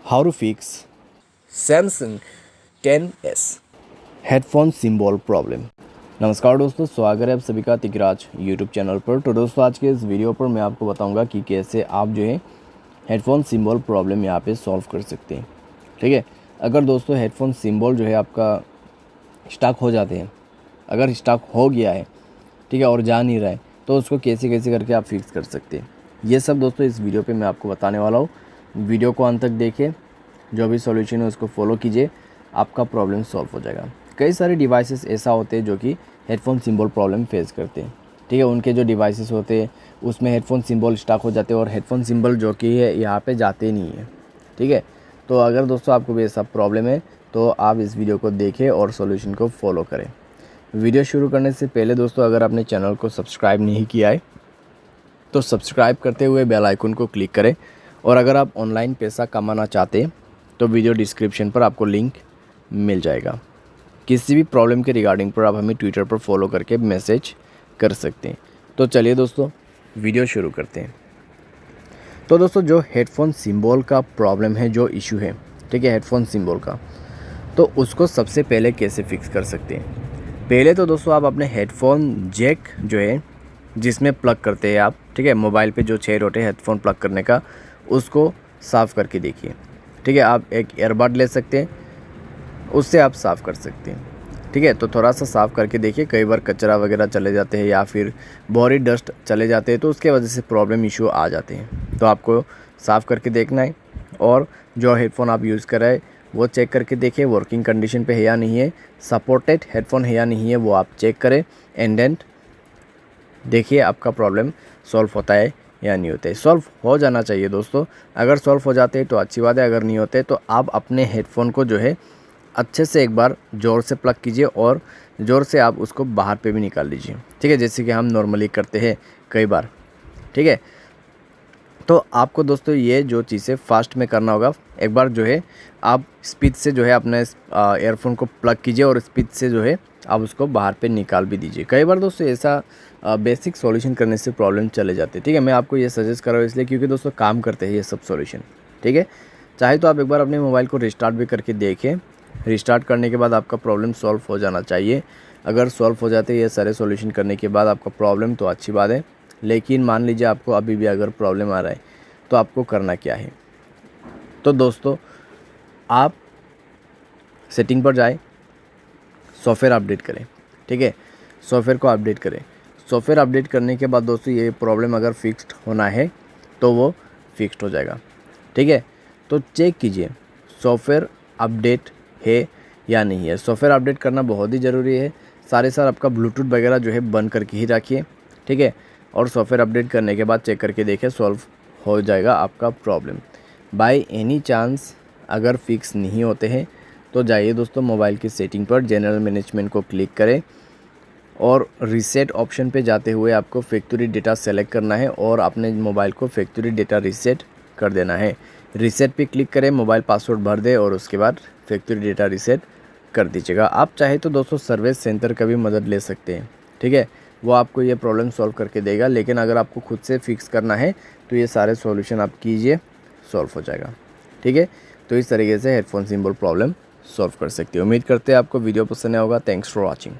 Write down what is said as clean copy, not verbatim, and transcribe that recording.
How to fix Samsung 10s headphone symbol problem. नमस्कार दोस्तों, स्वागत है आप सभी का तिगराज यूट्यूब चैनल पर। तो दोस्तों आज के इस वीडियो पर मैं आपको बताऊंगा कि कैसे आप जो है हेडफोन सिंबल प्रॉब्लम यहाँ पे सॉल्व कर सकते हैं। ठीक है, अगर दोस्तों हेडफोन सिंबल जो है आपका स्टक हो जाते हैं, अगर स्टक हो गया है, ठीक है, और जा नहीं रहा है, तो उसको कैसे कैसे करके आप फिक्स कर सकते हैं, ये सब दोस्तों इस वीडियो पे मैं आपको बताने वाला हूँ। वीडियो को अंत तक देखिए, जो भी सॉल्यूशन है उसको फॉलो कीजिए, आपका प्रॉब्लम सॉल्व हो जाएगा। कई सारे डिवाइसेस ऐसा होते हैं जो कि हेडफोन सिंबल प्रॉब्लम फेस करते हैं। ठीक है, उनके जो डिवाइसेस होते हैं उसमें हेडफोन सिंबल स्टक हो जाते हैं और हेडफोन सिंबल जो कि है यहाँ पे जाते नहीं है। ठीक है, तो अगर दोस्तों आपको भी ऐसा प्रॉब्लम है तो आप इस वीडियो को देखें और सॉल्यूशन को फॉलो करें। वीडियो शुरू करने से पहले दोस्तों अगर आपने चैनल को सब्सक्राइब नहीं किया है तो सब्सक्राइब करते हुए बेल आइकन को क्लिक करें। और अगर आप ऑनलाइन पैसा कमाना चाहते हैं तो वीडियो डिस्क्रिप्शन पर आपको लिंक मिल जाएगा। किसी भी प्रॉब्लम के रिगार्डिंग पर आप हमें ट्विटर पर फॉलो करके मैसेज कर सकते हैं। तो चलिए दोस्तों वीडियो शुरू करते हैं। तो दोस्तों जो हेडफोन सिंबल का प्रॉब्लम है, जो इशू है, ठीक है, हेडफोन सिंबल का, तो उसको सबसे पहले कैसे फिक्स कर सकते हैं। पहले तो दोस्तों आप अपने हेडफोन जैक जो है जिसमें प्लग करते हैं आप, ठीक है, मोबाइल पे जो 6 रोटे हेडफोन प्लग करने का, उसको साफ़ करके देखिए। ठीक है, आप एक ईयरबड ले सकते हैं, उससे आप साफ़ कर सकते हैं। ठीक है, तो थोड़ा सा साफ़ करके देखिए, कई बार कचरा वगैरह चले जाते हैं या फिर बोरी डस्ट चले जाते हैं, तो उसके वजह से प्रॉब्लम इशू आ जाते हैं। तो आपको साफ़ करके देखना है और जो हेडफोन आप यूज़ कर रहे हैं वो चेक करके देखिए वर्किंग कंडीशन पे है या नहीं है, सपोर्टेड हेडफोन है या नहीं है, वो आप चेक करें एंड देन देखिए आपका प्रॉब्लम सॉल्व होता है या नहीं होता है। सॉल्व हो जाना चाहिए दोस्तों। अगर सॉल्व हो जाते हैं तो अच्छी बात है, अगर नहीं होते तो आप अपने हेडफोन को जो है अच्छे से एक बार ज़ोर से प्लग कीजिए और ज़ोर से आप उसको बाहर पे भी निकाल लीजिए। ठीक है, जैसे कि हम नॉर्मली करते हैं कई बार। ठीक है, तो आपको दोस्तों ये जो चीज़ें फास्ट में करना होगा। एक बार जो है आप स्पीड से जो है अपने ईयरफोन को प्लग कीजिए और स्पीड से जो है आप उसको बाहर पे निकाल भी दीजिए। कई बार दोस्तों ऐसा बेसिक सॉल्यूशन करने से प्रॉब्लम चले जाते हैं। ठीक है, मैं आपको ये सजेस्ट कर रहा हूँ इसलिए क्योंकि दोस्तों काम करते हैं ये सब सॉल्यूशन। ठीक है, चाहे तो आप एक बार अपने मोबाइल को रिस्टार्ट भी करके देखें। रिस्टार्ट करने के बाद आपका प्रॉब्लम सॉल्व हो जाना चाहिए। अगर सॉल्व हो जाते ये सारे सॉल्यूशन करने के बाद आपका प्रॉब्लम, तो अच्छी बात है। लेकिन मान लीजिए आपको अभी भी अगर प्रॉब्लम आ रहा है तो आपको करना क्या है। तो दोस्तों आप सेटिंग पर जाएं, सॉफ्टवेयर अपडेट करें। ठीक है, सॉफ्टवेयर को अपडेट करें। सॉफ्टवेयर अपडेट करने के बाद दोस्तों ये प्रॉब्लम अगर फिक्स्ड होना है तो वो फिक्स्ड हो जाएगा। ठीक है, तो चेक कीजिए सॉफ्टवेयर अपडेट है या नहीं है। सॉफ्टवेयर अपडेट करना बहुत ही ज़रूरी है। सारे साल आपका ब्लूटूथ वगैरह जो है बंद करके ही रखिए। ठीक है, और सॉफ्टवेयर अपडेट करने के बाद चेक करके देखिए, सॉल्व हो जाएगा आपका प्रॉब्लम। बाय एनी चांस अगर फिक्स नहीं होते हैं तो जाइए दोस्तों मोबाइल की सेटिंग पर, जनरल मैनेजमेंट को क्लिक करें और रीसेट ऑप्शन पे जाते हुए आपको फैक्ट्री डेटा सेलेक्ट करना है और अपने मोबाइल को फैक्ट्री डेटा रीसेट कर देना है। रीसेट पे क्लिक करें, मोबाइल पासवर्ड भर दें और उसके बाद फैक्ट्री डेटा रीसेट कर दीजिएगा। आप चाहे तो दोस्तों सर्विस सेंटर का भी मदद ले सकते हैं। ठीक है, वो आपको ये प्रॉब्लम सॉल्व करके देगा। लेकिन अगर आपको खुद से फिक्स करना है तो ये सारे सॉल्यूशन आप कीजिए, सॉल्व हो जाएगा। ठीक है, तो इस तरीके से हेडफोन सिंबल प्रॉब्लम सॉल्व कर सकते हो। उम्मीद करते हैं आपको वीडियो पसंद आया होगा। Thanks for watching.